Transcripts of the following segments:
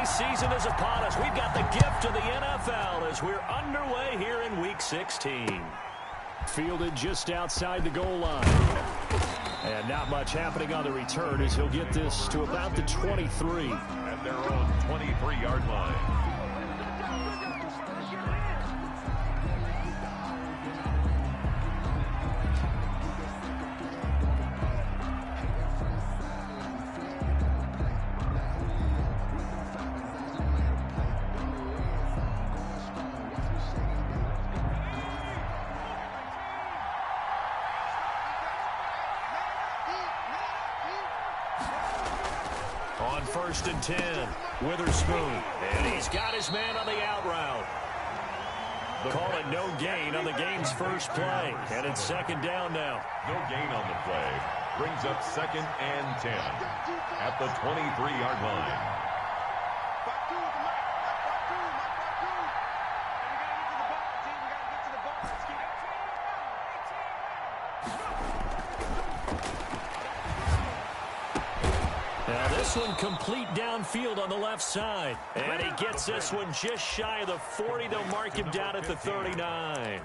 season is upon us. We've got the gift of the NFL as we're underway here in Week 16. Fielded just outside the goal line. And not much happening on the return as he'll get this to about the 23. At their own 23-yard line. On 1st and 10, Witherspoon. And he's got his man on the out route. Call it no gain on the game's first play. And it's 2nd down now. No gain on the play. Brings up 2nd and 10 at the 23-yard line. Now this one complete downfield on the left side. And he gets this one just shy of the 40. They'll mark him down at the 39.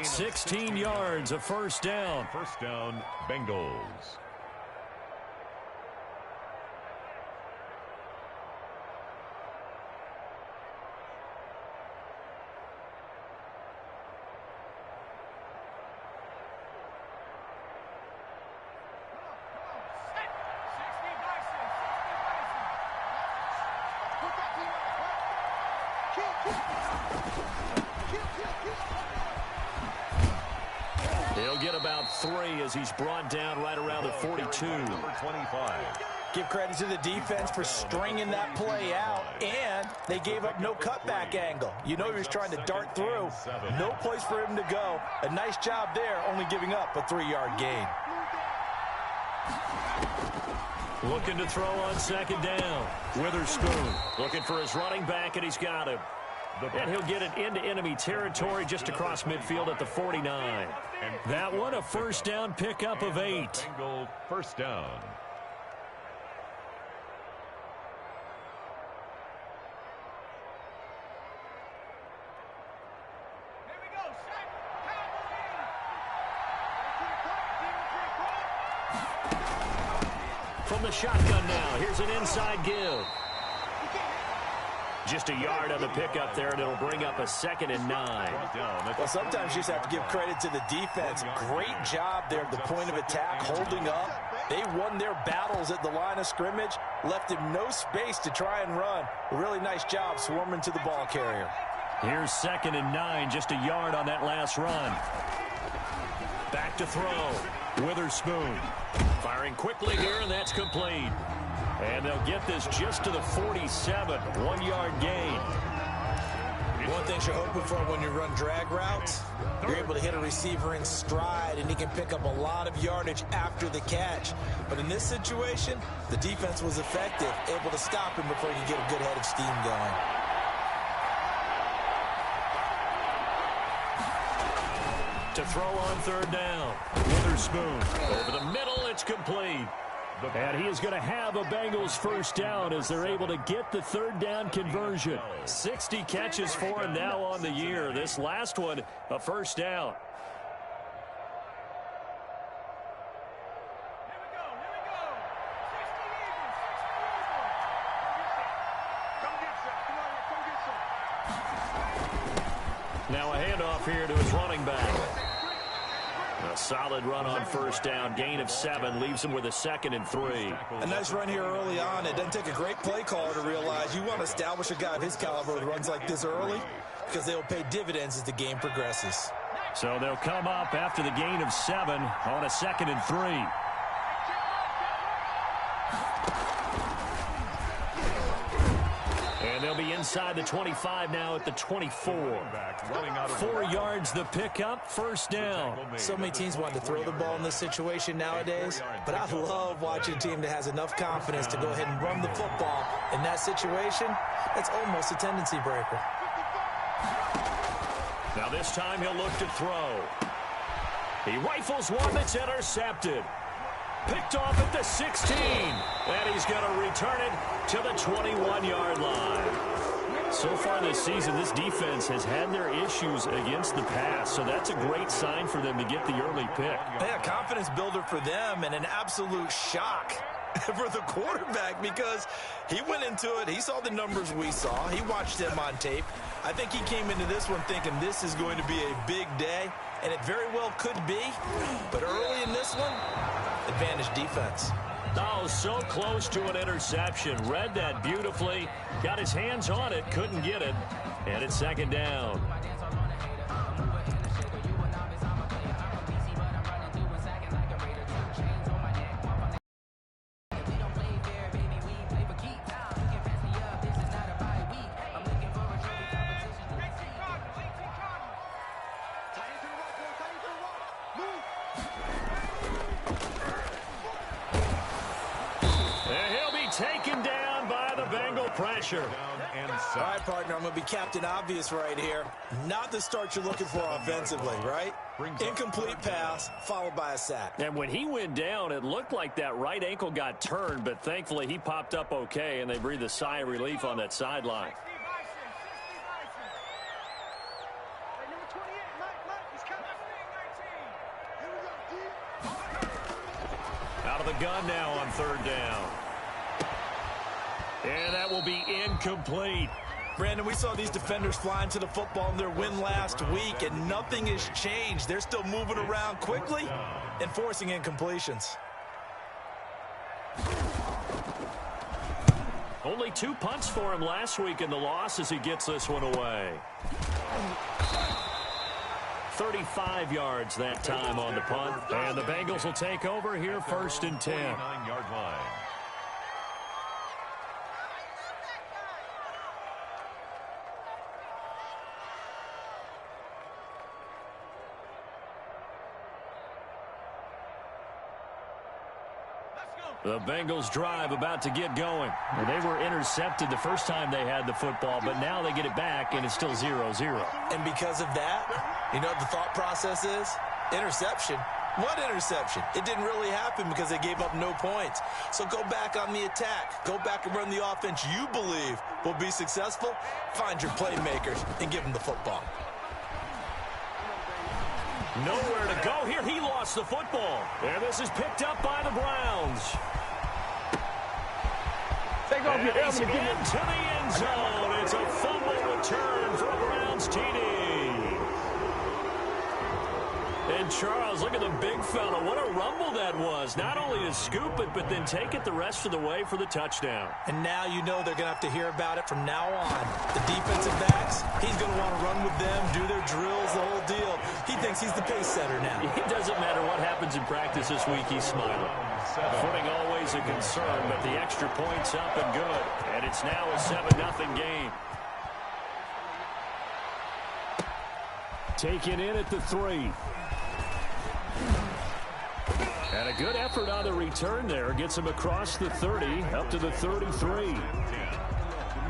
16 yards, a 1st down. 1st down, Bengals. He'll get about 3 as he's brought down right around the 42. Number 25. Give credit to the defense for stringing that play out, and they gave up no cutback angle. You know he was trying to dart through. No place for him to go. A nice job there, only giving up a 3-yard gain. Looking to throw on 2nd down. Witherspoon looking for his running back, and he's got him. And he'll get it into enemy territory just across midfield at the 49. That one a 1st down pickup of 8. Bengal 1st down. From the shotgun now, here's an inside give. Just a yard on the pickup there, and it'll bring up a 2nd and 9. Well, sometimes you just have to give credit to the defense. Great job there at the point of attack, holding up. They won their battles at the line of scrimmage, left him no space to try and run. A really nice job swarming to the ball carrier. Here's 2nd and 9, just a yard on that last run. Back to throw. Witherspoon firing quickly here, and that's complete. And they'll get this just to the 47, 1-yard gain. One thing you're hoping for when you run drag routes, you're able to hit a receiver in stride, and he can pick up a lot of yardage after the catch. But in this situation, the defense was effective, able to stop him before he could get a good head of steam going. To throw on 3rd down. Witherspoon over the middle, it's complete. And he is going to have a Bengals 1st down as they're able to get the 3rd down conversion. 60 catches for him now on the year. This last one, a 1st down. Now a handoff here to his running back. A solid run on 1st down. Gain of 7 leaves him with a 2nd and 3. A nice run here early on. It doesn't take a great play caller to realize you want to establish a guy of his caliber with runs like this early because they'll pay dividends as the game progresses. So they'll come up after the gain of 7 on a 2nd and 3. And they'll be inside the 25 now at the 24. 4 yards the pickup, 1st down. So many teams want to throw the ball in this situation nowadays, but I love watching a team that has enough confidence to go ahead and run the football. In that situation, that's almost a tendency breaker. Now this time he'll look to throw. He rifles one that's intercepted. Picked off at the 16. And he's going to return it to the 21-yard line. So far this season, this defense has had their issues against the pass, so that's a great sign for them to get the early pick. Yeah, confidence builder for them and an absolute shock for the quarterback because he went into it. He saw the numbers we saw. He watched them on tape. I think he came into this one thinking this is going to be a big day, and it very well could be. But early in this one, advantage defense. Oh, so close to an interception. Read that beautifully. Got his hands on it, couldn't get it. And it's second down. Taken down by the Bengal pressure. All right, partner, I'm going to be Captain Obvious right here. Not the start you're looking for offensively, right? Incomplete pass, followed by a sack. And when he went down, it looked like that right ankle got turned, but thankfully he popped up okay, and they breathed a sigh of relief on that sideline. Out of the gun now on third down. And that will be incomplete. Brandon, we saw these defenders flying to the football in their win last week, and nothing has changed. They're still moving around quickly and forcing incompletions. Only 2 punts for him last week in the loss as he gets this one away. 35 yards that time on the punt. And the Bengals will take over here first and 10. 9-yard line. The Bengals drive about to get going. Well, they were intercepted the first time they had the football, but now they get it back, and it's still 0-0. And because of that, you know what the thought process is? Interception. What interception? It didn't really happen because they gave up no points. So go back on the attack. Go back and run the offense you believe will be successful. Find your playmakers and give them the football. Nowhere to go here. He lost the football. And this is picked up by the Browns. And he's into the end zone. It's a fumble return for a Browns TD. And Charles, look at the big fella. What a rumble that was. Not only to scoop it, but then take it the rest of the way for the touchdown. And now you know they're going to have to hear about it from now on. The defensive backs, he's going to want to run with them, do their drills, the whole deal. He thinks he's the pace setter now. It doesn't matter what happens in practice this week, he's smiling. Footing always a concern, but the extra point's up and good. And it's now a 7-0 game. Taken in at the 3. And a good effort on the return there. Gets him across the 30, up to the 33.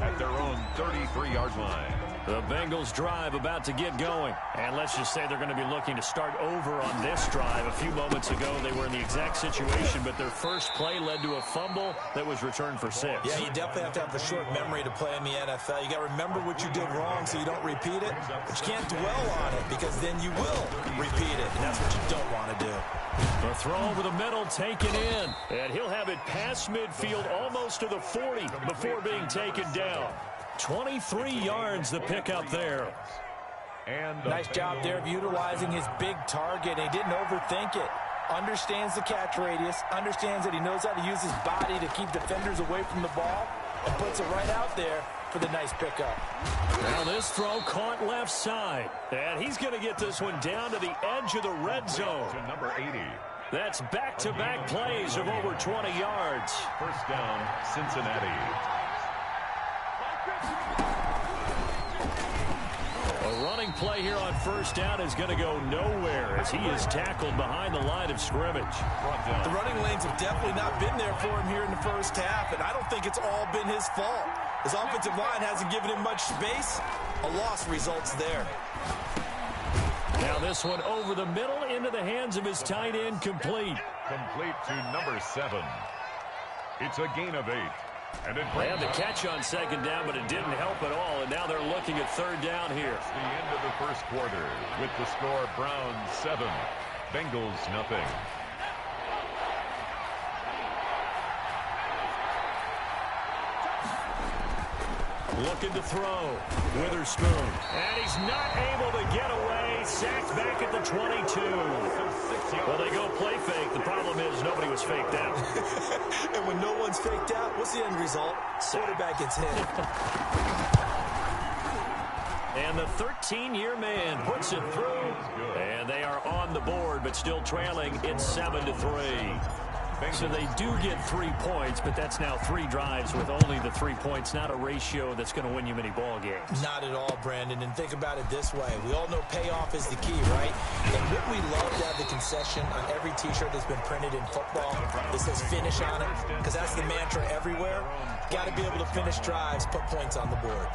At their own 33-yard line. The Bengals drive about to get going. And let's just say they're going to be looking to start over on this drive. A few moments ago, they were in the exact situation, but their first play led to a fumble that was returned for 6. Yeah, you definitely have to have a short memory to play in the NFL. You got to remember what you did wrong so you don't repeat it. But you can't dwell on it because then you will repeat it, and that's what you don't want to do. The throw over the middle taken in. And he'll have it past midfield almost to the 40 before being taken down. 23 yards the pickup there. And nice job there of utilizing his big target. He didn't overthink it. Understands the catch radius. Understands that he knows how to use his body to keep defenders away from the ball. And puts it right out there for the nice pickup. Now this throw caught left side. And he's going to get this one down to the edge of the red zone. To number 80. That's back-to-back plays of over 20 yards. First down, Cincinnati. A running play here on first down is going to go nowhere as he is tackled behind the line of scrimmage. The running lanes have definitely not been there for him here in the first half, and I don't think it's all been his fault. His offensive line hasn't given him much space. A loss results there. Now this one over the middle into the hands of his tight end, complete. Complete to number 7. It's a gain of 8. And it they had the catch on second down, but it didn't help at all, and now they're looking at third down here. It's the end of the first quarter with the score Browns 7, Bengals nothing. Looking to throw. Witherspoon. And he's not able to get away. Sacked back at the 22. Well, they go play fake. The problem is nobody was faked out. And when no one's faked out, what's the end result? Quarterback gets hit. And the 13-year man puts it through. And they are on the board, but still trailing. It's 7-3. So they do get 3 points, but that's now 3 drives with only the 3 points, not a ratio that's going to win you many ball games. Not at all, Brandon. And think about it this way. We all know payoff is the key, right? And what we love to have the concession on every T-shirt that's been printed in football that says finish on it, because that's the mantra everywhere. Got to be able to finish drives, put points on the board.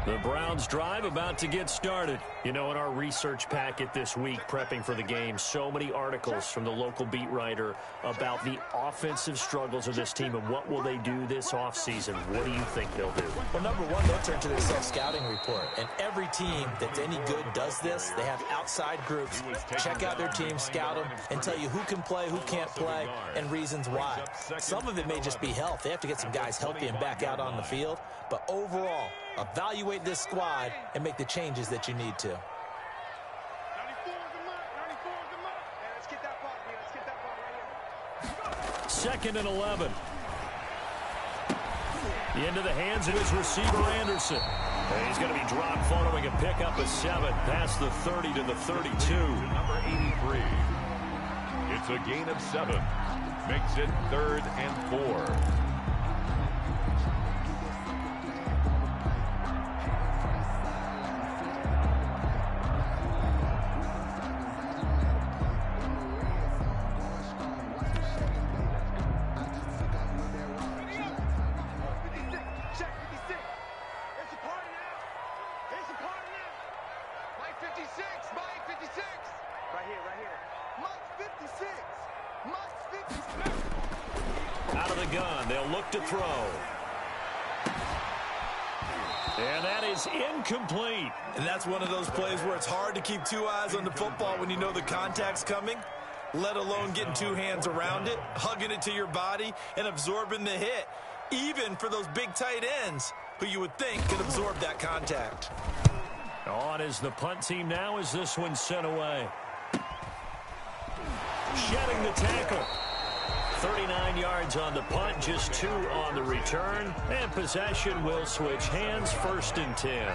The Browns drive about to get started. You know, in our research packet this week, prepping for the game, so many articles from the local beat writer about the offensive struggles of this team and what will they do this offseason. What do you think they'll do? Well, number one, they'll turn to their self-scouting report. And every team that's any good does this. They have outside groups. Check out their team, scout them, and tell you who can play, who can't play, and reasons why. Some of it may just be health. They have to get some guys healthy and back out on the field. But overall, evaluate this squad and make the changes that you need to. Second and 11. Into the hands of his receiver, Anderson. And he's going to be dropped following a pickup of 7 past the 30 to the 32. Number 83. It's a gain of 7. Makes it 3rd and 4. Out of the gun, they'll look to throw. And that is incomplete. And that's one of those plays where it's hard to keep 2 eyes on the football when you know the contact's coming, let alone getting 2 hands around it, hugging it to your body, and absorbing the hit, even for those big tight ends who you would think could absorb that contact. On is the punt team now as this one's sent away. Shedding the tackle. 39 yards on the punt, just 2 on the return, and possession will switch hands, 1st and 10.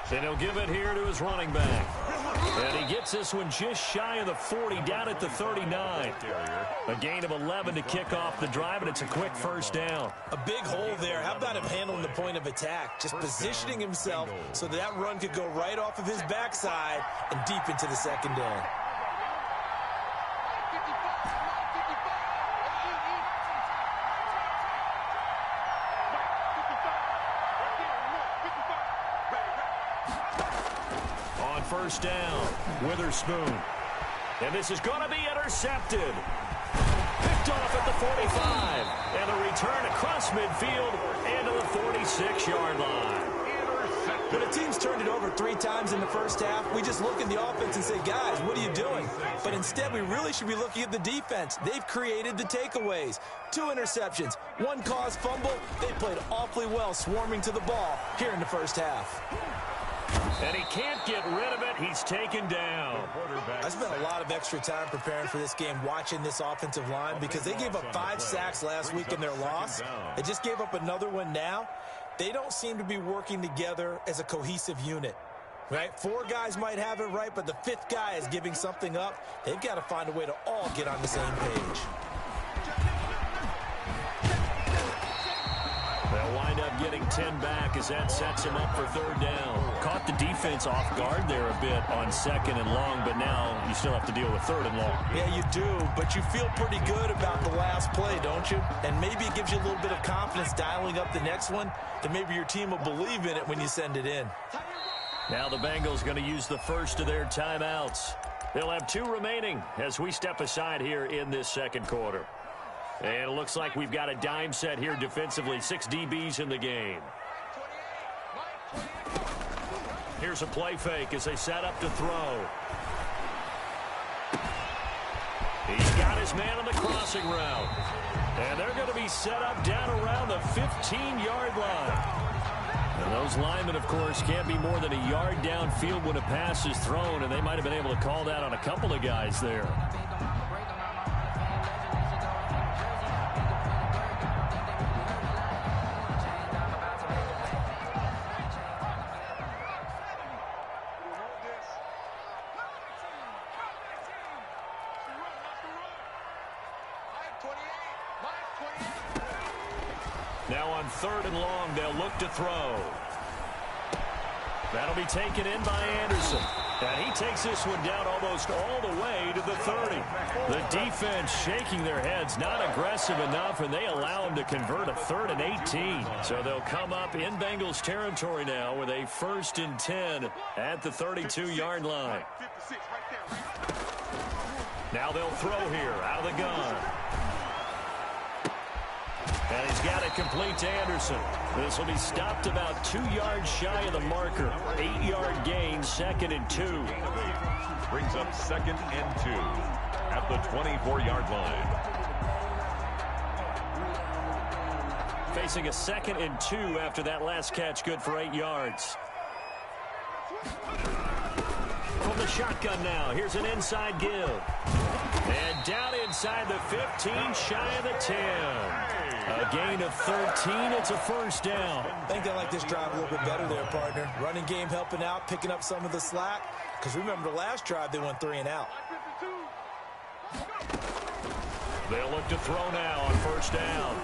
And he'll give it here to his running back. And he gets this one just shy of the 40, down at the 39. A gain of 11 to kick off the drive, and it's a quick 1st down. A big hole there. How about him handling the point of attack? Just positioning himself so that run could go right off of his backside and deep into the secondary. On 1st down, Witherspoon. And this is going to be intercepted. Picked off at the 45. And a return across midfield and to the 46-yard line. When a team's turned it over 3 times in the first half, we just look at the offense and say, guys, what are you doing? But instead, we really should be looking at the defense. They've created the takeaways. 2 interceptions, 1 caused fumble. They played awfully well swarming to the ball here in the first half. And he can't get rid of it. He's taken down. I spent a lot of extra time preparing for this game, watching this offensive line, because they gave up 5 sacks last week in their loss. They just gave up another one now. They don't seem to be working together as a cohesive unit, right? 4 guys might have it right, but the 5th guy is giving something up. They've got to find a way to all get on the same page. They'll wind up getting 10 back as that sets him up for third down. Caught the defense off guard there a bit on second and long, but now you still have to deal with third and long. Yeah, you do, but you feel pretty good about the last play, don't you? And maybe it gives you a little bit of confidence dialing up the next one, that maybe your team will believe in it when you send it in. Now the Bengals going to use the first of their timeouts. They'll have 2 remaining as we step aside here in this second quarter. And it looks like we've got a dime set here defensively. 6 DBs in the game. Here's a play fake as they set up to throw. He's got his man on the crossing route. And they're going to be set up down around the 15-yard line. And those linemen, of course, can't be more than a yard downfield when a pass is thrown, and they might have been able to call that on a couple of guys there. Now on third and long, they'll look to throw. That'll be taken in by Anderson. And he takes this one down almost all the way to the 30. The defense shaking their heads, not aggressive enough, and they allow him to convert a 3rd and 18. So they'll come up in Bengals territory now with a 1st and 10 at the 32-yard line. Now they'll throw here out of the gun. And he's got it complete to Anderson. This will be stopped about 2 yards shy of the marker. 8-yard gain, 2nd and 2. Brings up 2nd and 2 at the 24-yard line. Facing a 2nd and 2 after that last catch, good for 8 yards. From the shotgun now, here's an inside give. And down inside the 15, shy of the 10. A gain of 13. It's a 1st down. I think they like this drive a little bit better there, partner. Running game helping out, picking up some of the slack. Because remember, the last drive, they went 3 and out. They'll look to throw now on 1st down.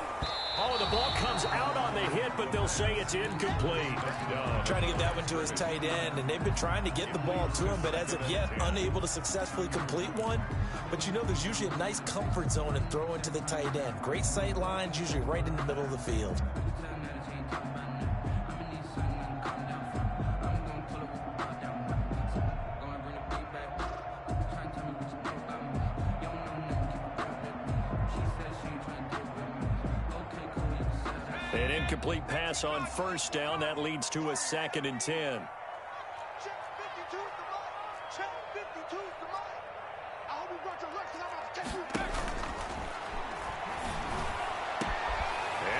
Oh, the ball comes out on the hit, but they'll say it's incomplete. Trying to get that one to his tight end, and they've been trying to get the ball to him, but as of yet, unable to successfully complete one. But you know, there's usually a nice comfort zone in throwing to the tight end. Great sight lines, usually right in the middle of the field. An incomplete pass on 1st down. That leads to a 2nd and 10. And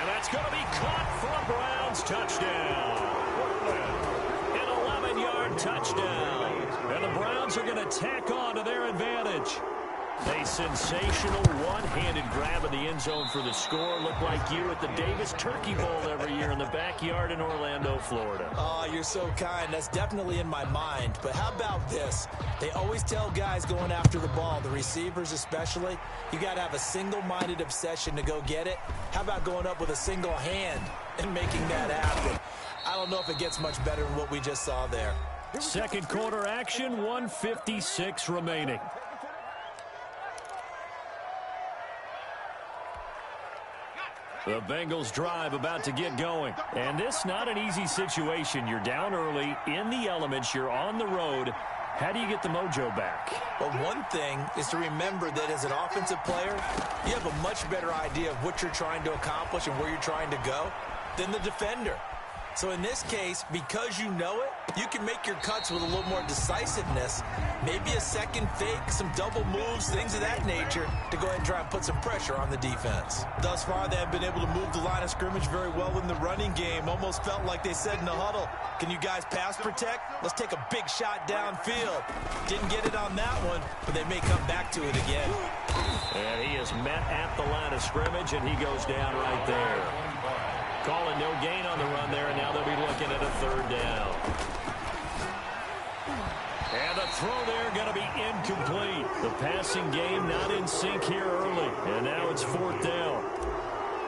that's going to be caught for a Browns touchdown. An 11-yard touchdown. And the Browns are going to tack on to their advantage. A sensational one-handed grab in the end zone for the score. Looked like you at the Davis Turkey Bowl every year in the backyard in Orlando, Florida. Oh, you're so kind. That's definitely in my mind. But how about this? They always tell guys going after the ball, the receivers especially, you got to have a single-minded obsession to go get it. How about going up with a single hand and making that happen? I don't know if it gets much better than what we just saw there. Second quarter action, 1:56 remaining. The Bengals drive about to get going. And this not an easy situation. You're down early, in the elements, you're on the road. How do you get the mojo back? Well, one thing is to remember that as an offensive player, you have a much better idea of what you're trying to accomplish and where you're trying to go than the defender. So in this case, because you know it, you can make your cuts with a little more decisiveness. Maybe a second fake, some double moves, things of that nature to go ahead and try and put some pressure on the defense. Thus far, they have been able to move the line of scrimmage very well in the running game. Almost felt like they said in the huddle, can you guys pass protect? Let's take a big shot downfield. Didn't get it on that one, but they may come back to it again. And he is met at the line of scrimmage, and he goes down right there. Calling no gain on the run there, and now they'll be looking at a 3rd down. And the throw there going to be incomplete. The passing game not in sync here early, and now it's 4th down.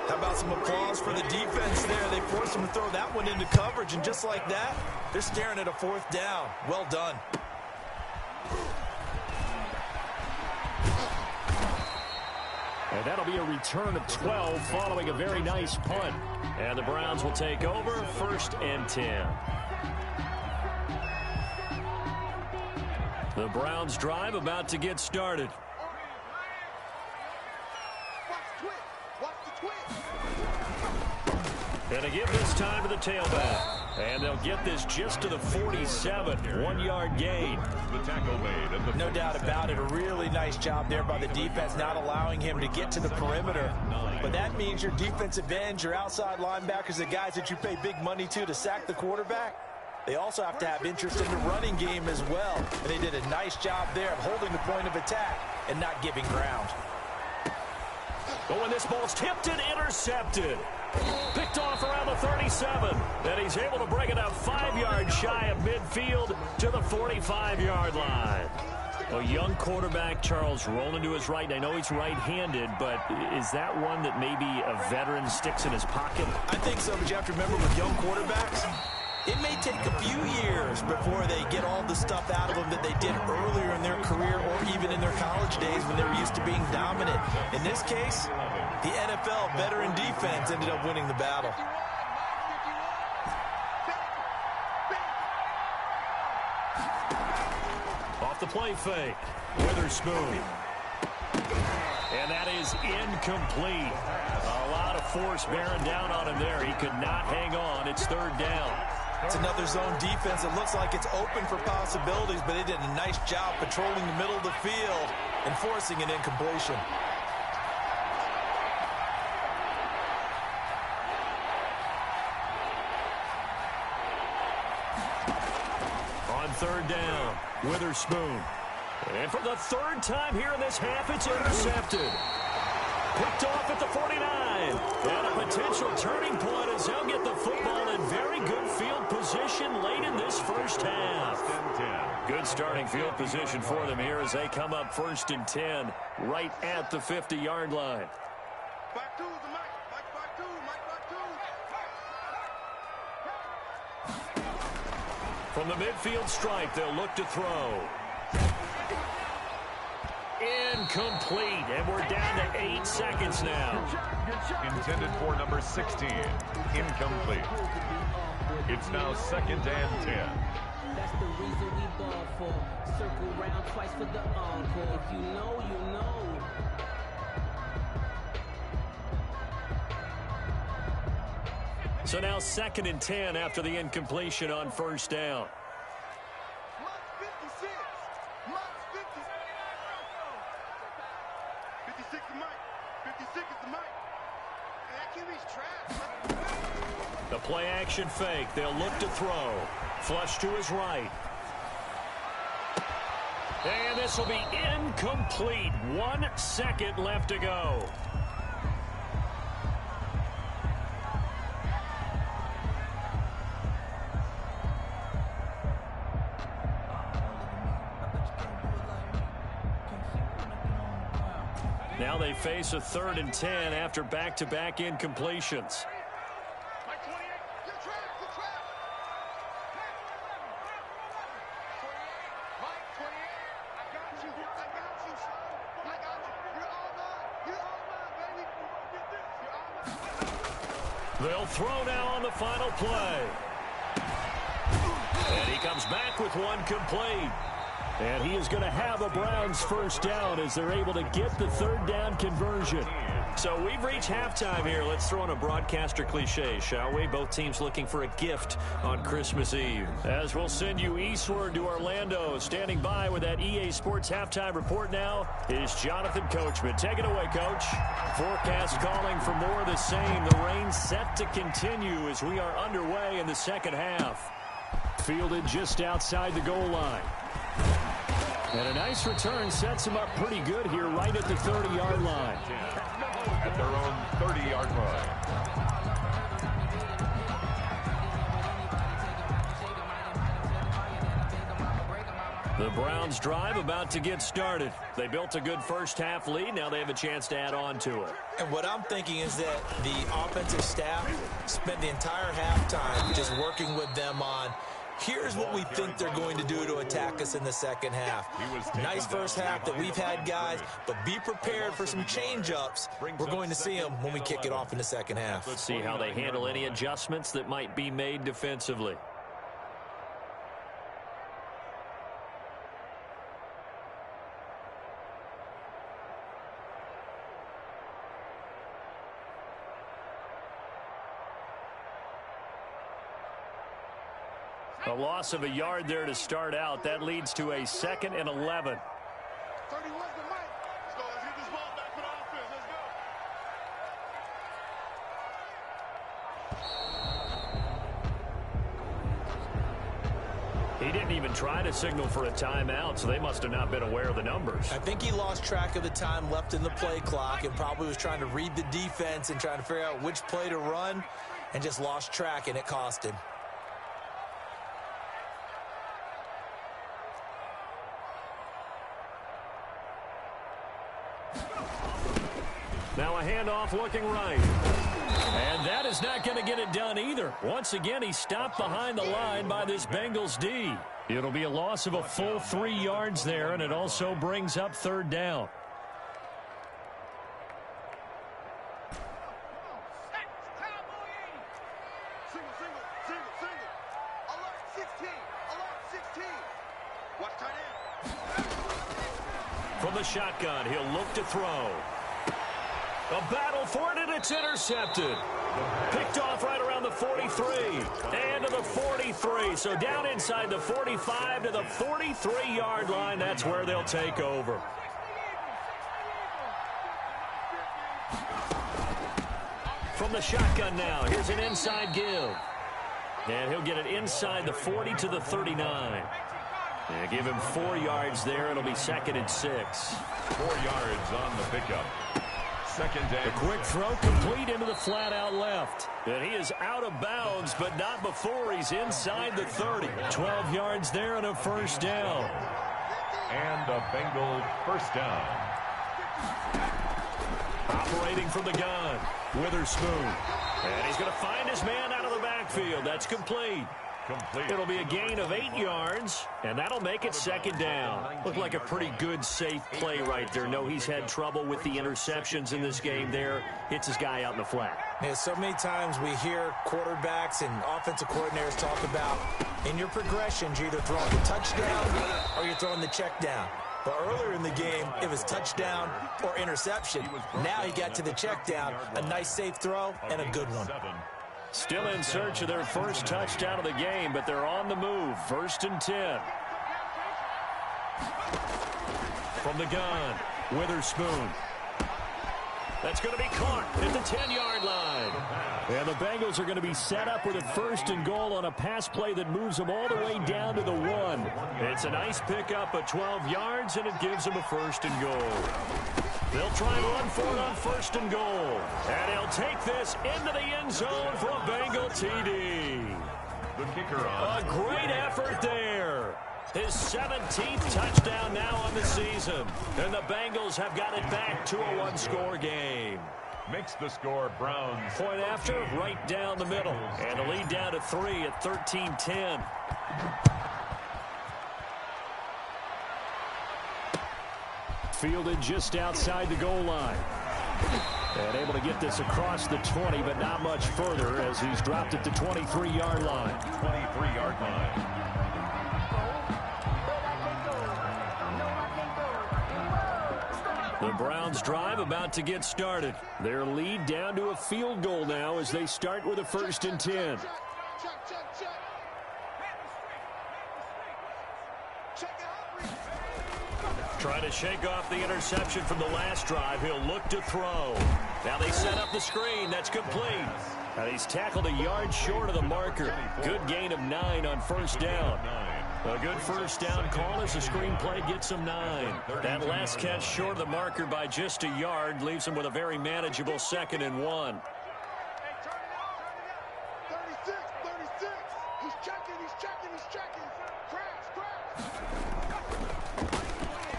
How about some applause for the defense there? They forced him to throw that one into coverage, and just like that, they're staring at a 4th down. Well done. And that'll be a return of 12 following a very nice punt. And the Browns will take over 1st and 10. The Browns drive about to get started. And they give this time to the tailback. And they'll get this just to the 47. 1-yard gain. The tackle made. No doubt about it. A really nice job there by the defense, not allowing him to get to the perimeter. But that means your defensive ends, your outside linebackers, the guys that you pay big money to sack the quarterback, they also have to have interest in the running game as well. And they did a nice job there of holding the point of attack and not giving ground. Oh, and this ball's tipped and intercepted. Picked off around the 37. And he's able to bring it up 5 yards shy of midfield to the 45-yard line. A young quarterback, Charles, rolling to his right. I know he's right-handed, but is that one that maybe a veteran sticks in his pocket? I think so, but you have to remember with young quarterbacks, it may take a few years before they get all the stuff out of them that they did earlier in their career or even in their college days when they were used to being dominant. In this case, the NFL veteran defense ended up winning the battle. Off the play fake, Witherspoon. And that is incomplete. A lot of force bearing down on him there. He could not hang on. It's 3rd down. It's another zone defense. It looks like it's open for possibilities, but they did a nice job patrolling the middle of the field and forcing an incompletion. On 3rd down, Witherspoon. And for the 3rd time here in this half, it's intercepted. Picked off at the 49. And a potential turning point as they'll get the football in very good field position late in this first half. Good starting field position for them here as they come up 1st and 10 right at the 50-yard line. From the midfield stripe, they'll look to throw. Incomplete, and we're down to 8 seconds now. Intended for number 16. Incomplete. It's now 2nd and 10. That's the reason we ball for. Circle round twice for the encore. If you know, you know. So now 2nd and 10 after the incompletion on 1st down. The play action fake. They'll look to throw. Flush to his right. And this will be incomplete. 1 second left to go. Now they face a 3rd and 10 after back-to-back incompletions. They'll throw now on the final play. And he comes back with one complete. And he is going to have a Browns 1st down as they're able to get the 3rd down conversion. So we've reached halftime here. Let's throw in a broadcaster cliche, shall we? Both teams looking for a gift on Christmas Eve. As we'll send you eastward to Orlando. Standing by with that EA Sports halftime report now is Jonathan Coachman. Take it away, Coach. Forecast calling for more of the same. The rain set to continue as we are underway in the 2nd half. Fielded just outside the goal line. And a nice return sets him up pretty good here right at the 30-yard line. At their own 30-yard line. The Browns drive about to get started. They built a good first-half lead. Now they have a chance to add on to it. And what I'm thinking is that the offensive staff spent the entire halftime just working with them on, here's what we think they're going to do to attack us in the second half. Nice first half that we've had, guys, but be prepared for some change-ups. We're going to see them when we kick it off in the second half. Let's see how they handle any adjustments that might be made defensively. A loss of a yard there to start out. That leads to a 2nd and 11. 31's the mic. Let's go. Let's get this ball back for the offense. Let's go. He didn't even try to signal for a timeout, so they must have not been aware of the numbers. I think he lost track of the time left in the play clock and probably was trying to read the defense and trying to figure out which play to run and just lost track, and it cost him. Now a handoff looking right. And that is not going to get it done either. Once again, he stopped behind the line by this Bengals D. It'll be a loss of a full 3 yards there, and it also brings up 3rd down. Single. Alert 16. Watch tight end. From the shotgun, he'll look to throw. A battle for it, and it's intercepted. Picked off right around the 43. And to the 43. So down inside the 45 to the 43-yard line. That's where they'll take over. From the shotgun now, here's an inside give. And he'll get it inside the 40 to the 39. And give him 4 yards there. It'll be 2nd and 6. 4 yards on the pickup. 2nd and The quick throw complete into the flat out left. And he is out of bounds, but not before he's inside the 30. 12 yards there and a 1st down. And a Bengal 1st down. Operating from the gun, Witherspoon. And he's going to find his man out of the backfield. That's complete. It'll be a gain of 8 yards, and that'll make it 2nd down. Looked like a pretty good, safe play right there. No, he's had trouble with the interceptions in this game there. Hits his guy out in the flat. Yeah, so many times we hear quarterbacks and offensive coordinators talk about in your progressions, you're either throwing the touchdown or you're throwing the check down. But earlier in the game, it was touchdown or interception. Now he got to the check down, a nice safe throw, and a good one. Still in search of their first touchdown of the game, but they're on the move. 1st and 10. From the gun, Witherspoon. That's going to be caught at the 10-yard line. And the Bengals are going to be set up with a 1st and goal on a pass play that moves them all the way down to the 1. It's a nice pickup of 12 yards, and it gives them a 1st and goal. They'll try and run for it on 1st and goal. And he'll take this into the end zone for a Bengal TD. The kicker on. A great effort there. His 17th touchdown now on the season. And the Bengals have got it back to a 1-score game. Makes the score Browns. Point after, right down the middle. And the lead down to 3 at 13-10. Fielded just outside the goal line. And able to get this across the 20, but not much further as he's dropped it to 23-yard line. 23-yard line. The Browns drive about to get started. Their lead down to a field goal now as they start with a 1st and 10. Trying to shake off the interception from the last drive. He'll look to throw. Now they set up the screen. That's complete. And he's tackled a yard short of the marker. Good gain of 9 on 1st down. A good 1st down call as the screenplay gets him 9. That last catch short of the marker by just a yard leaves him with a very manageable 2nd and 1. He's checking. Crash.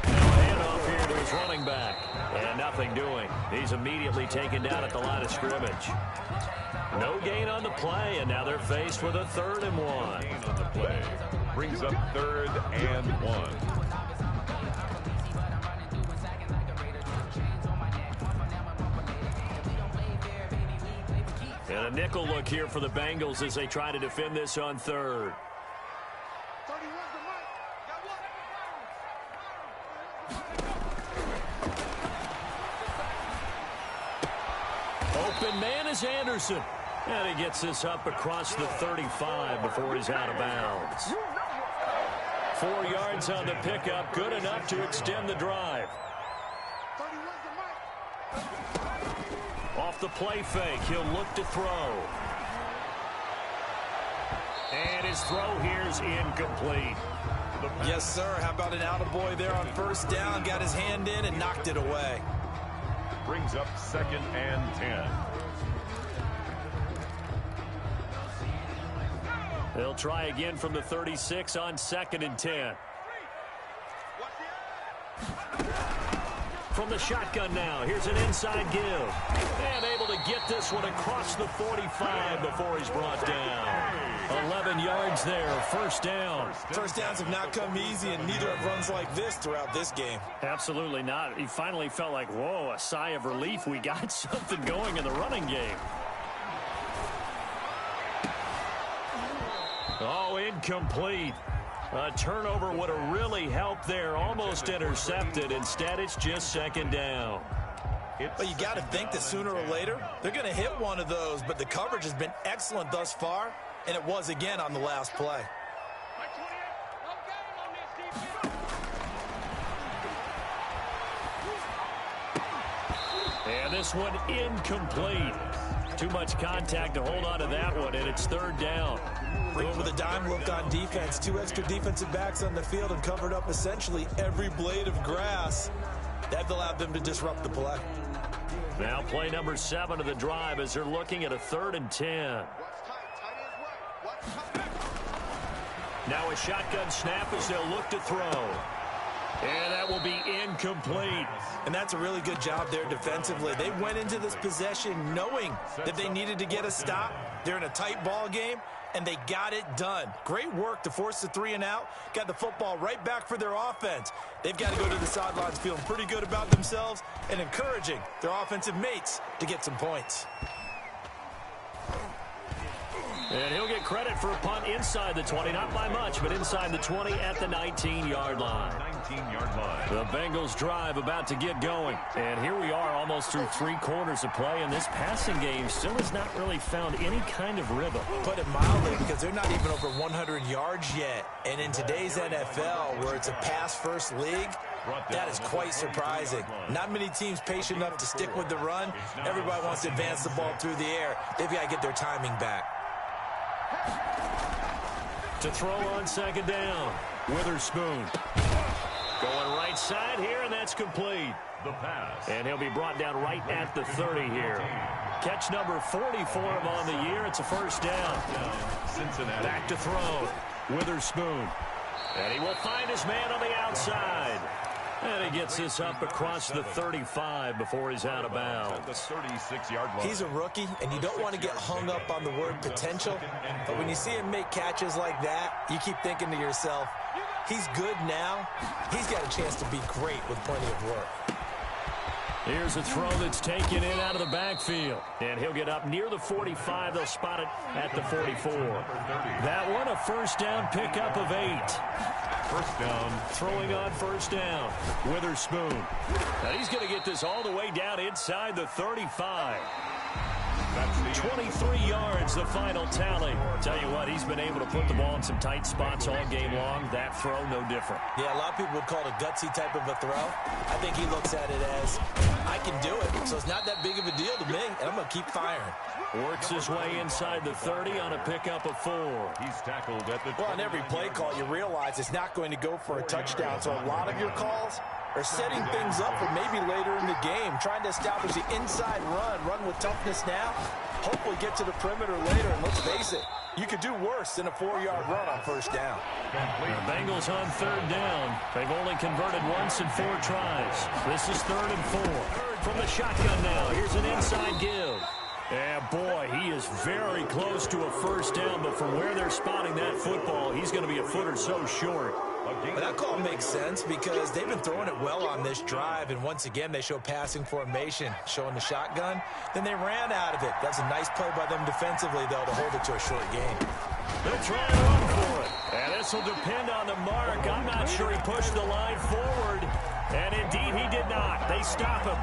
Handoff here to his running back. And nothing doing. He's immediately taken down at the line of scrimmage. No gain on the play, and now they're faced with a 3rd and 1. Gain on the play. Brings up 3rd and 1. And a nickel look here for the Bengals as they try to defend this on 3rd. 31's the mic. Open man is Anderson. And he gets this up across the 35 before he's out of bounds. 4 yards on the pickup, good enough to extend the drive. 31's the mic. Off the play fake, he'll look to throw. And his throw here's incomplete. Yes, sir. How about an attaboy there on 1st down? Got his hand in and knocked it away. Brings up 2nd and 10. They'll try again from the 36 on 2nd and 10. From the shotgun now, here's an inside give. And able to get this one across the 45 before he's brought down. 11 yards there, 1st down. First downs have not come easy, and neither have runs like this throughout this game. Absolutely not. He finally felt like, whoa, a sigh of relief. We got something going in the running game. Oh, incomplete. A turnover would have really helped there. Almost intercepted. Instead, it's just 2nd down. But you got to think that sooner or later, they're going to hit one of those. But the coverage has been excellent thus far, and it was again on the last play. And this one incomplete. Too much contact to hold on to that one, and it's 3rd down. Going with a dime look on defense. 2 extra defensive backs on the field and covered up essentially every blade of grass. That allowed them to disrupt the play. Now play number 7 of the drive as they're looking at a 3rd and 10. Now a shotgun snap as they'll look to throw. And that will be incomplete. And that's a really good job there defensively. They went into this possession knowing that they needed to get a stop. They're in a tight ball game, and they got it done. Great work to force the 3 and out. Got the football right back for their offense. They've got to go to the sidelines feeling pretty good about themselves and encouraging their offensive mates to get some points. And he'll get credit for a punt inside the 20. Not by much, but inside the 20 at the 19-yard line. 19-yard line. The Bengals drive about to get going. And here we are almost through 3 quarters of play, and this passing game still has not really found any kind of rhythm. Put it mildly, because they're not even over 100 yards yet. And in today's NFL, where it's a pass-first league, that is quite surprising. Not many teams patient enough to stick with the run. Everybody wants to advance the ball through the air. They've got to get their timing back. To throw on 2nd down, Witherspoon. Going right side here, and that's complete. The pass. And he'll be brought down right at the 30 here. Catch number 40 for him on the year. It's a 1st down. Cincinnati. Back to throw. Witherspoon. And he will find his man on the outside. And he gets this up across the 35 before he's out of bounds. At the 36-yard line. He's a rookie, and you don't want to get hung up on the word potential. But when you see him make catches like that, you keep thinking to yourself, he's good now. He's got a chance to be great with plenty of work. Here's a throw that's taken in out of the backfield. And he'll get up near the 45. They'll spot it at the 44. That one, a 1st down pickup of 8. 1st down. Throwing on 1st down. Witherspoon. Now he's going to get this all the way down inside the 35. 23 yards, the final tally. Tell you what, he's been able to put the ball in some tight spots all game long. That throw, no different. Yeah, a lot of people would call it a gutsy type of a throw. I think he looks at it as, I can do it. So it's not that big of a deal to me, and I'm going to keep firing. Works his way inside the 30 on a pickup of 4. He's tackled at the Well, on every play call, you realize it's not going to go for a touchdown. So a lot of your calls are setting things up for maybe later in the game, trying to establish the inside run with toughness now. Hopefully get to the perimeter later, and let's face it, You could do worse than a 4-yard run on first down. The Bengals on third down. They've only converted once in 4 tries. This is 3rd and 4. From the shotgun now. Here's an inside give. Yeah, boy, he is very close to a first down, but from where they're spotting that football, he's going to be a foot or so short. But that call makes sense because they've been throwing it well on this drive, and once again, they show passing formation, showing the shotgun. Then they ran out of it. That's a nice play by them defensively, though, to hold it to a short game. They'll try and run for it. And this will depend on the mark. I'm not sure he pushed the line forward. And indeed, he did not. They stop him.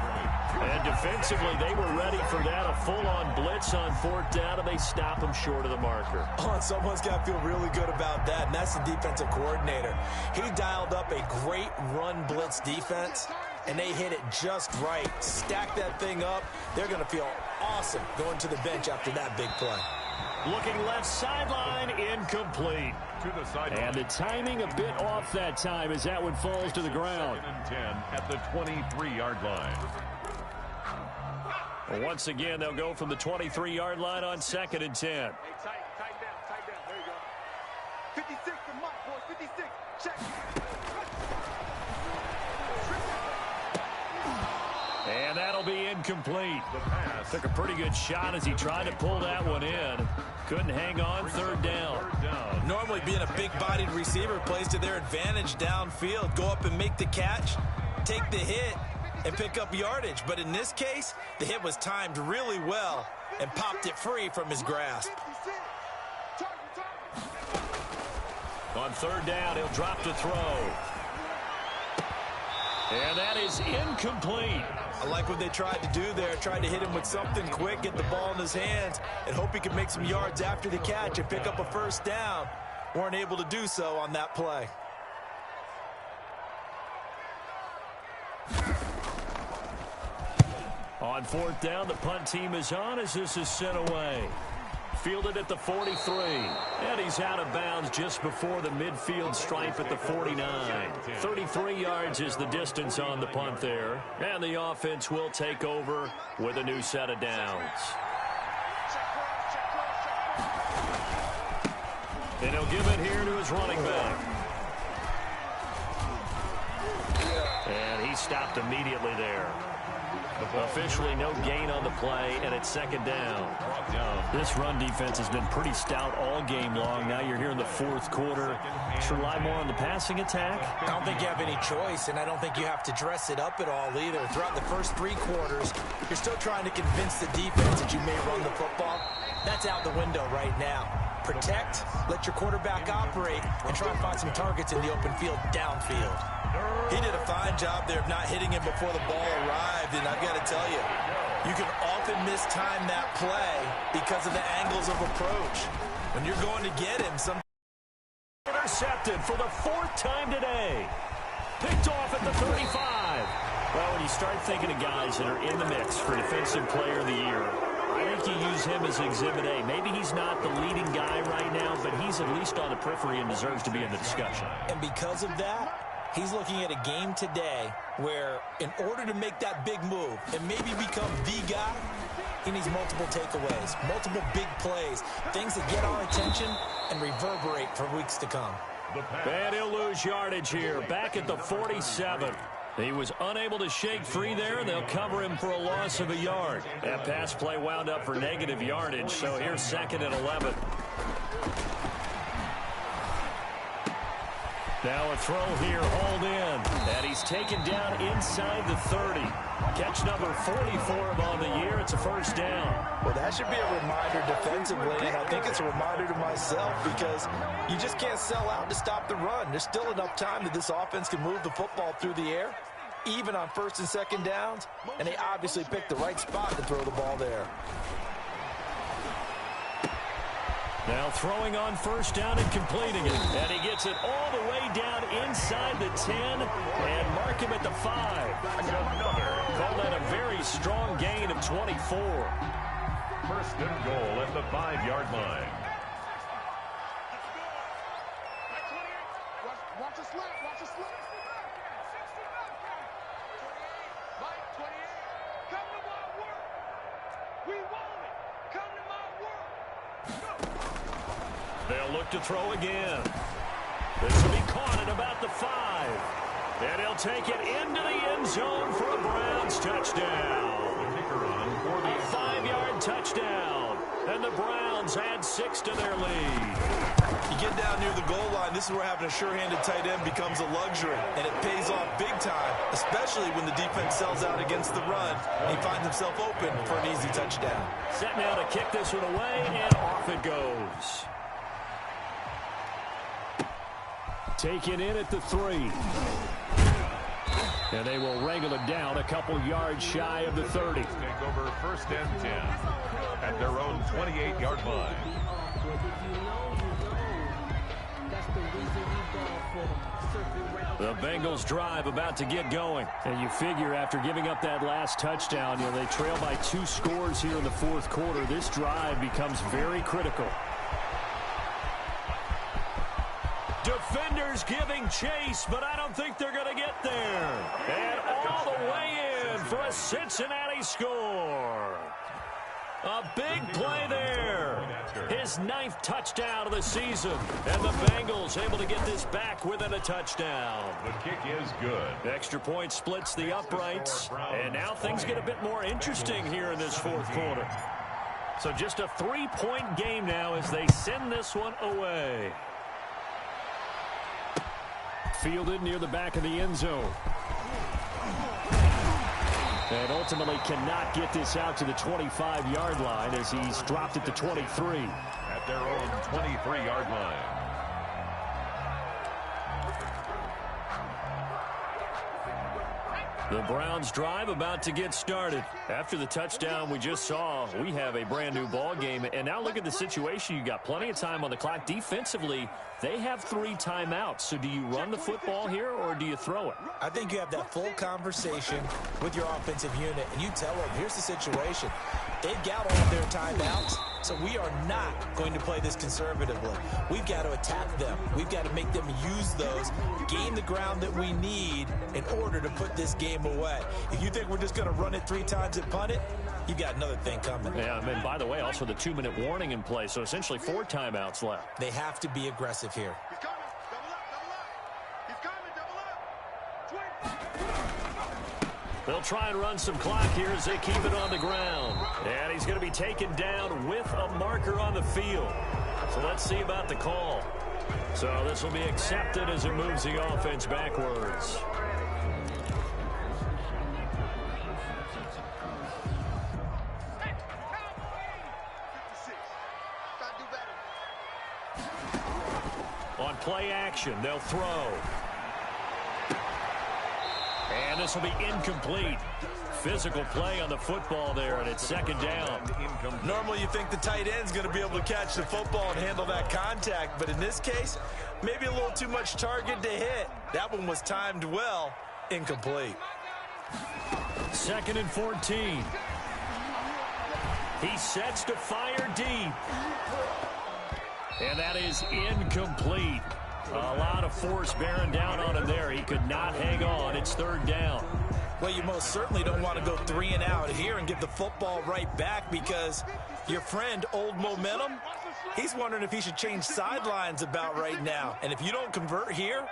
And defensively, they were ready for that. A full-on blitz on 4th down, and they stop him short of the marker. Oh, someone's got to feel really good about that, and that's the defensive coordinator. He dialed up a great run blitz defense, and they hit it just right. Stack that thing up. They're going to feel awesome going to the bench after that big play. Looking left sideline, incomplete. To the sideline. And the timing a bit off that time as that one falls to the ground. 2nd and 10 at the 23-yard line. Well, once again, they'll go from the 23-yard line on 2nd and 10. Hey, tight down. There you go. 56 to Mike, boys. 56. Check. And that'll be incomplete. The pass. Took a pretty good shot as he tried to pull that one in. Couldn't hang on. 3rd down. Normally being a big-bodied receiver plays to their advantage downfield. Go up and make the catch, take the hit, and pick up yardage. But in this case, the hit was timed really well and popped it free from his grasp. On 3rd down, he'll drop to throw. And that is incomplete. I like what they tried to do there. Tried to hit him with something quick, get the ball in his hands, and hope he can make some yards after the catch and pick up a first down. Weren't able to do so on that play. On 4th down, the punt team is on as this is sent away. Fielded at the 43. And he's out of bounds just before the midfield stripe at the 49. 33 yards is the distance on the punt there. And the offense will take over with a new set of downs. And he'll give it here to his running back. And he stopped immediately there. Officially no gain on the play, and it's 2nd down. This run defense has been pretty stout all game long. Now you're here in the 4th quarter. Should rely more on the passing attack? I don't think you have any choice, and I don't think you have to dress it up at all either. Throughout the first 3 quarters, you're still trying to convince the defense that you may run the football. That's out the window right now. Protect, let your quarterback operate, and try and find some targets in the open field downfield. He did a fine job there of not hitting him before the ball arrived, and I've got to tell you, you can often mistime that play because of the angles of approach. When you're going to get him, some intercepted for the 4th time today. Picked off at the 35. Well, when you start thinking of guys that are in the mix for Defensive Player of the Year, I think you use him as Exhibit A. Maybe he's not the leading guy right now, but he's at least on the periphery and deserves to be in the discussion. And because of that, he's looking at a game today where in order to make that big move and maybe become the guy, he needs multiple takeaways, multiple big plays, things that get our attention and reverberate for weeks to come. And he'll lose yardage here, back at the 47. He was unable to shake free there, and they'll cover him for a loss of a yard. That pass play wound up for negative yardage, so here's 2nd and 11. Now a throw here, hauled in, and he's taken down inside the 30. Catch number 40 for him on the year. It's a first down. Well, that should be a reminder defensively, and I think it's a reminder to myself because you just can't sell out to stop the run. There's still enough time that this offense can move the football through the air, even on 1st and 2nd downs, and they obviously picked the right spot to throw the ball there. Now throwing on 1st down and completing it. And he gets it all the way down inside the 10 and mark him at the 5. Call that a very strong gain of 24. 1st and goal at the 5-yard line. Watch the slap. Watch the slap. Mike, 28. Come to my work. We want it. Come to my work. Go. They'll look to throw again. This will be caught at about the 5. And he'll take it into the end zone for a Browns touchdown. A 5-yard touchdown. And the Browns add 6 to their lead. You get down near the goal line, this is where having a sure-handed tight end becomes a luxury. And it pays off big time, especially when the defense sells out against the run. And he finds himself open for an easy touchdown. Set now to kick this one away, and off it goes. Taken in at the 3. And they will wrangle it down a couple yards shy of the 30. Take over 1st and 10 at their own 28-yard line. The Bengals drive about to get going. And you figure after giving up that last touchdown, they trail by 2 scores here in the 4th quarter. This drive becomes very critical. Defenders giving chase, but I don't think they're going to get there. And all the way in for a Cincinnati score. A big play there. His 9th touchdown of the season. And the Bengals able to get this back within a touchdown. The kick is good. Extra point splits the uprights. And now things get a bit more interesting here in this 4th quarter. So just a 3-point game now as they send this one away. Fielded near the back of the end zone. And ultimately cannot get this out to the 25-yard line as he's dropped at the 23. At their own 23-yard line. The Browns drive about to get started. After the touchdown we just saw, we have a brand new ball game. And now look at the situation. You got plenty of time on the clock. Defensively, they have 3 timeouts. So do you run the football here or do you throw it? I think you have that full conversation with your offensive unit, and you tell them, here's the situation. They've got all of their timeouts, so we are not going to play this conservatively. We've got to attack them. We've got to make them use those, gain the ground that we need in order to put this game away. If you think we're just going to run it 3 times and punt it, you got another thing coming. Yeah, and by the way, also the 2-minute warning in play, so essentially 4 timeouts left. They have to be aggressive here. He's coming. Double up, double up. He's coming, double up. Twin. They'll try and run some clock here as they keep it on the ground. And he's going to be taken down with a marker on the field. So let's see about the call. So this will be accepted as it moves the offense backwards. On play action, they'll throw. And this will be incomplete. Physical play on the football there, and it's 2nd down. Normally you think the tight end's going to be able to catch the football and handle that contact, but in this case, maybe a little too much target to hit. That one was timed well, incomplete. 2nd and 14. He sets to fire deep. And that is incomplete. A lot of force bearing down on him there. He could not hang on. It's 3rd down. Well, you most certainly don't want to go 3 and out here and give the football right back because your friend, Old Momentum, he's wondering if he should change sidelines about right now. And if you don't convert here,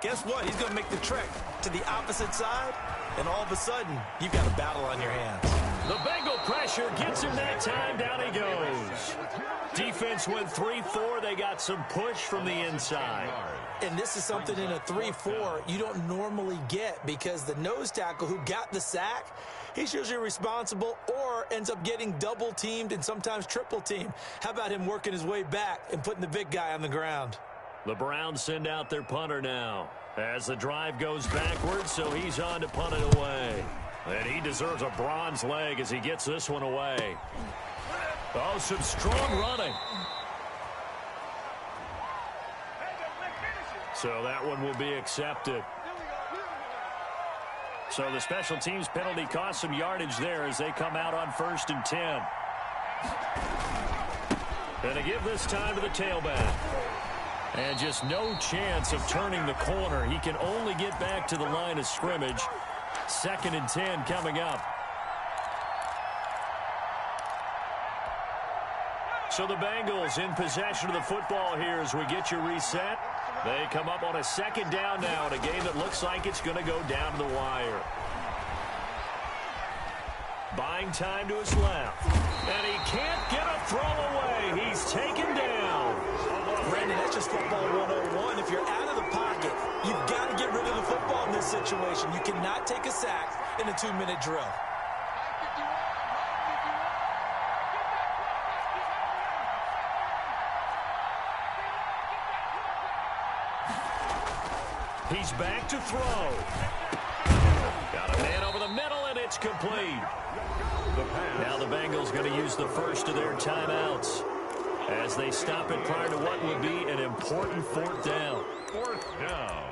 guess what? He's going to make the trek to the opposite side, and all of a sudden, you've got a battle on your hands. The Bengal pressure gets him that time. Down he goes. Defense went 3-4. They got some push from the inside. And this is something in a 3-4 you don't normally get because the nose tackle who got the sack, he's usually responsible or ends up getting double-teamed and sometimes triple-teamed. How about him working his way back and putting the big guy on the ground? The Browns send out their punter now as the drive goes backwards, so he's on to punt it away. And he deserves a bronze leg as he gets this one away. Oh, some strong running. So that one will be accepted. So the special teams penalty cost some yardage there as they come out on 1st and 10. And they give this time to the tailback. And just no chance of turning the corner. He can only get back to the line of scrimmage. 2nd and 10 coming up. So the Bengals in possession of the football here as we get you reset. They come up on a second down now in a game that looks like it's going to go down to the wire. Buying time to his left. And he can't get a throw away. He's taken down. Brandon, that's just football 101. If you're out of the pocket, you've got to get rid of the football in this situation. You cannot take a sack in a 2-minute drill. He's back to throw. Got a man over the middle, and it's complete. Now the Bengals going to use the first of their timeouts as they stop it prior to what would be an important fourth down. Fourth down.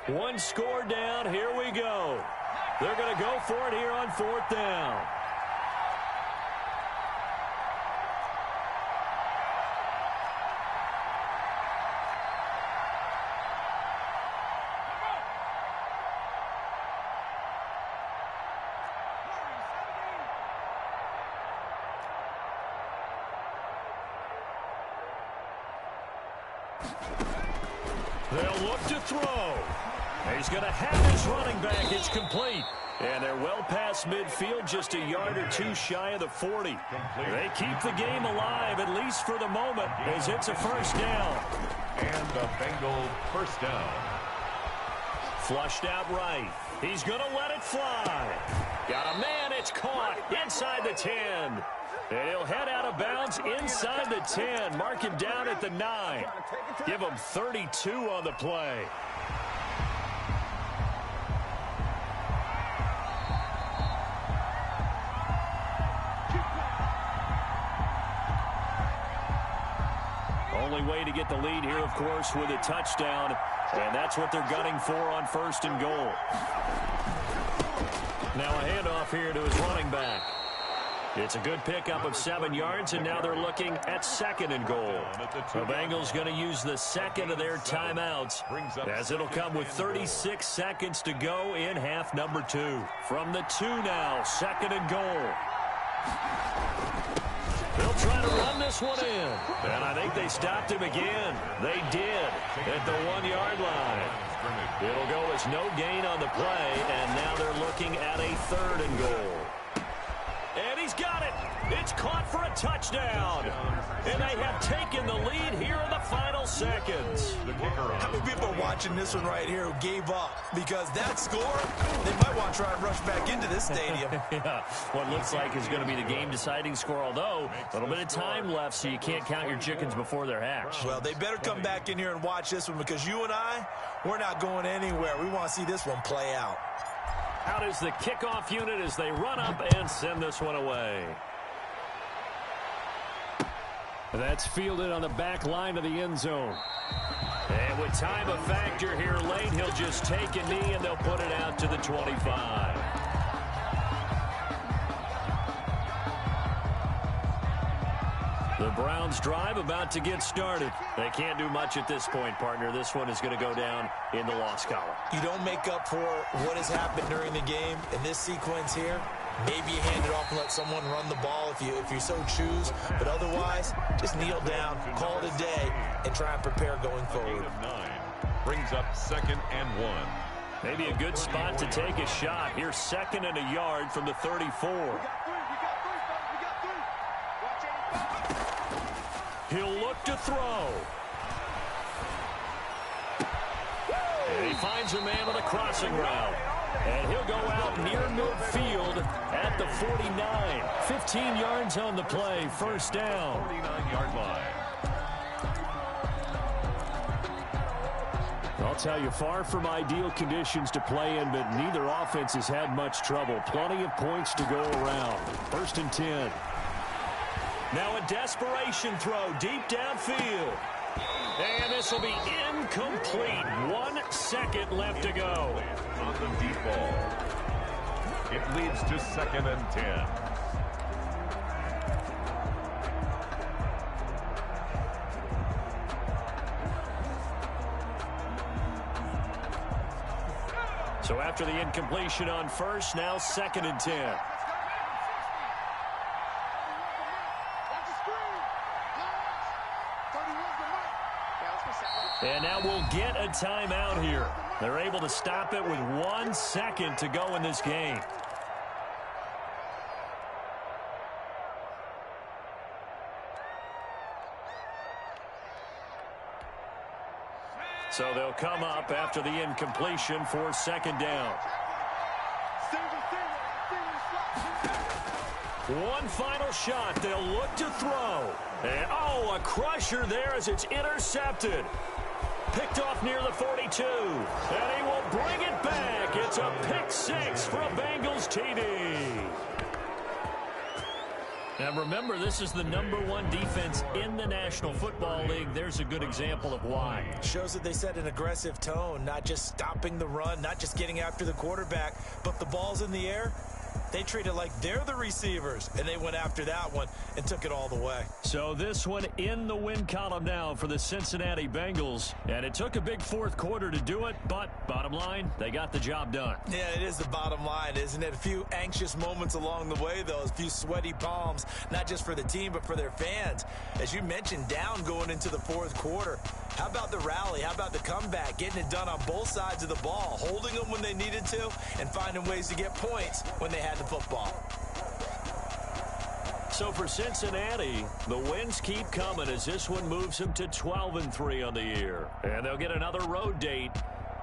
One score down. Here we go. They're going to go for it here on fourth down. They'll look to throw. He's going to have his running back. It's complete. And they're well past midfield, just a yard or two shy of the 40. They keep the game alive, at least for the moment, as it's a first down. And the Bengals first down. Flushed out right. He's going to let it fly. Got a man. It's caught inside the 10. And he'll head out of bounds inside the 10. Mark him down at the 9. Give him 32 on the play. Only way to get the lead here, of course, with a touchdown. And that's what they're gunning for on first and goal. Now a handoff here to his running back. It's a good pickup of 7 yards, and now they're looking at second and goal. The Bengals going to use the second of their timeouts, as it'll come with 36 seconds to go in half number 2. From the 2 now, second and goal. They'll try to run this one in. And I think they stopped him again. They did at the 1-yard line. It'll go as no gain on the play, and now they're looking at a third and goal. And he's got it. It's caught for a touchdown. And they have taken the lead here in the final seconds. How many people are watching this one right here who gave up? Because that score, they might want to try and rush back into this stadium. Yeah, what looks like is going to be the game-deciding score, although a little bit of time left, so you can't count your chickens before they're hatched. Well, they better come back in here and watch this one, because you and I, we're not going anywhere. We want to see this one play out. Out is the kickoff unit as they run up and send this one away. That's fielded on the back line of the end zone. And with time a factor here late, he'll just take a knee and they'll put it out to the 25. The Browns drive about to get started. They can't do much at this point, partner. This one is going to go down in the loss column. You don't make up for what has happened during the game in this sequence here. Maybe you hand it off and let someone run the ball if you so choose. But otherwise, just kneel down, call it a day, and try and prepare going forward. 9 brings up second and 1. Maybe a good spot to take a shot. Here's second and a yard from the 34. He'll look to throw. And he finds a man on a crossing route. And he'll go out near midfield at the 49. 15 yards on the play, first down. 49-yard line. I'll tell you, far from ideal conditions to play in, but neither offense has had much trouble. Plenty of points to go around. First and 10. Now a desperation throw deep downfield. And this will be incomplete. 1 second left to go. On the deep ball. It leads to second and 10. So after after the incompletion on first. Now 2nd and 10. And now we'll get a timeout here. They're able to stop it with 1 second to go in this game. So they'll come up after the incompletion for 2nd down. One final shot. They'll look to throw. And, oh, a crusher there as it's intercepted. Picked off near the 42. And he will bring it back. It's a pick 6 for a Bengals TD. And remember, this is the #1 defense in the National Football League. There's a good example of why. Shows that they set an aggressive tone, not just stopping the run, not just getting after the quarterback, but the ball's in the air. They treat it like they're the receivers, and they went after that one and took it all the way. So this one in the win column now for the Cincinnati Bengals. And it took a big 4th quarter to do it, but bottom line, they got the job done. Yeah, it is the bottom line, isn't it? A few anxious moments along the way, though. A few sweaty palms, not just for the team, but for their fans. As you mentioned, down going into the 4th quarter. How about the rally? How about the comeback? Getting it done on both sides of the ball, holding them when they needed to, and finding ways to get points when they had the football. So for Cincinnati, the wins keep coming as this one moves them to 12-3 on the year. And they'll get another road date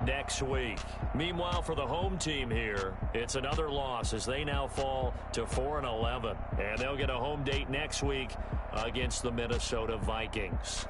next week. Meanwhile, for the home team here, it's another loss as they now fall to 4-11. And they'll get a home date next week against the Minnesota Vikings.